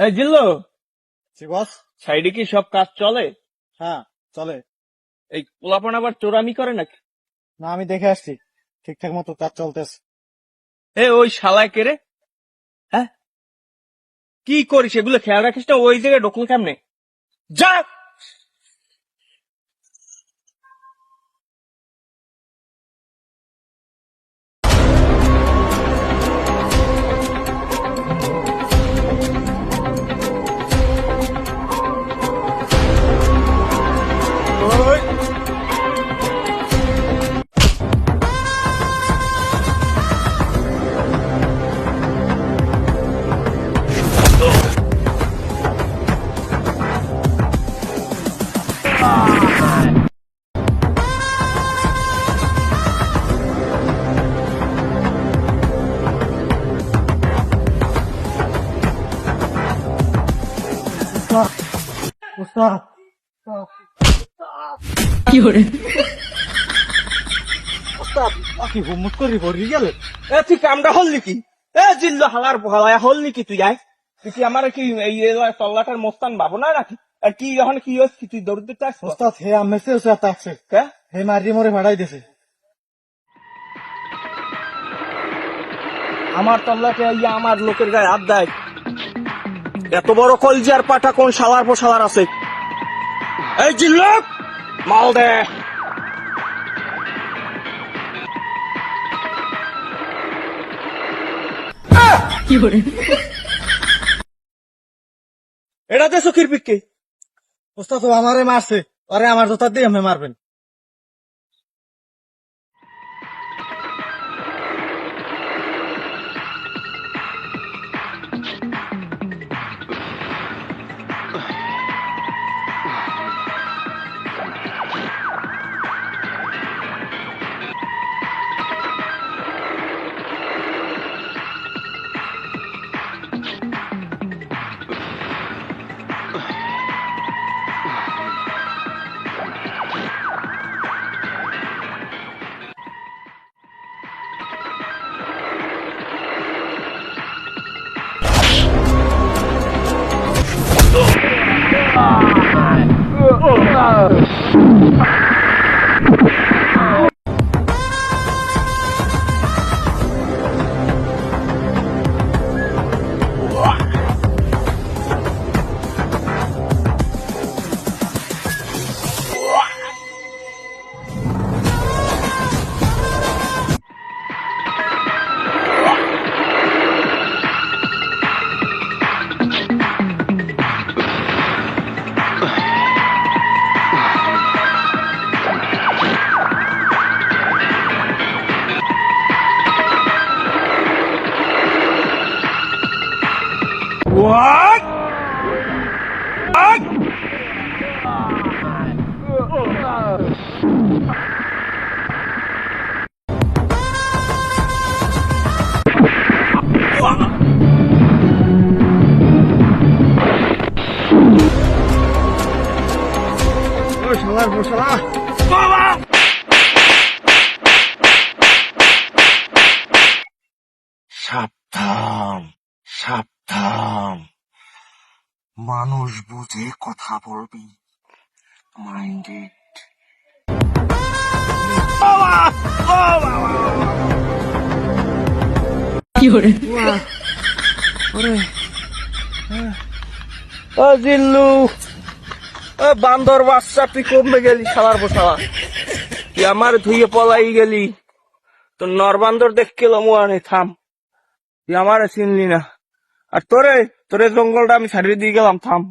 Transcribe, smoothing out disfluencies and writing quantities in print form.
এই জিল্লু, জি বস। সাইডে কি সব কাজ চলে? হ্যাঁ চলে। এই পোলাপন আবার চোরামি করে নাকি? না আমি দেখে আসছি, ঠিকঠাক মতো কাজ চলতেছে। ওই শালায় কে রে? হ্যাঁ, কি করিস এগুলো খেয়াল রাখিস না? ওই জায়গায় ঢুকলো কেমনে? যা! ওই! উস্তাদ, উস্তাদ, উস্তাদ, কি হুম্মত করি পড়ি গেলে। তুই কামটা হললি কি? জিল্লু হালার হালায় হললি কি তুই? আয় তুই কি আমার কি এই তল্লাটার মোস্তান ভাবো না নাকি? আর কি এখন কি হচ্ছে? তুই দৌড় দিতে আসছ? উস্তাদ হে আমেছে আছে, হ্যাঁ, হে মারি মরে ভাড়াই দিছে। আমার তল্লাটে আমার লোকের গায়ে হাত দেয়? এত বড় কলজিয়ার পাটা কোন শালার পর শালার আছে? এই জিল্লু, মাল দে। এটা দে চকির পিককে। উস্তাদ ও আমারে মারছে, আরে আমার জোতা দিয়ে আমি মারবেন। What? ওই শালার বসালা। সাবধান, সাবধান, মানুষ বুঝে কথা বলবি। মাইন্ডেড। ও জিল্লু, বান্দর বাচ্চা, তুই কমবে গেলি শালার বসালা? তুই আমার ধুয়ে পলাই গেলি। তো নরবান্দর দেখ কেলাম আনে, থাম। তুই আমার চিনলি না। আর তোরে তোরে জঙ্গলটা আমি ছাড়িয়ে দিয়ে গেলাম, থাম।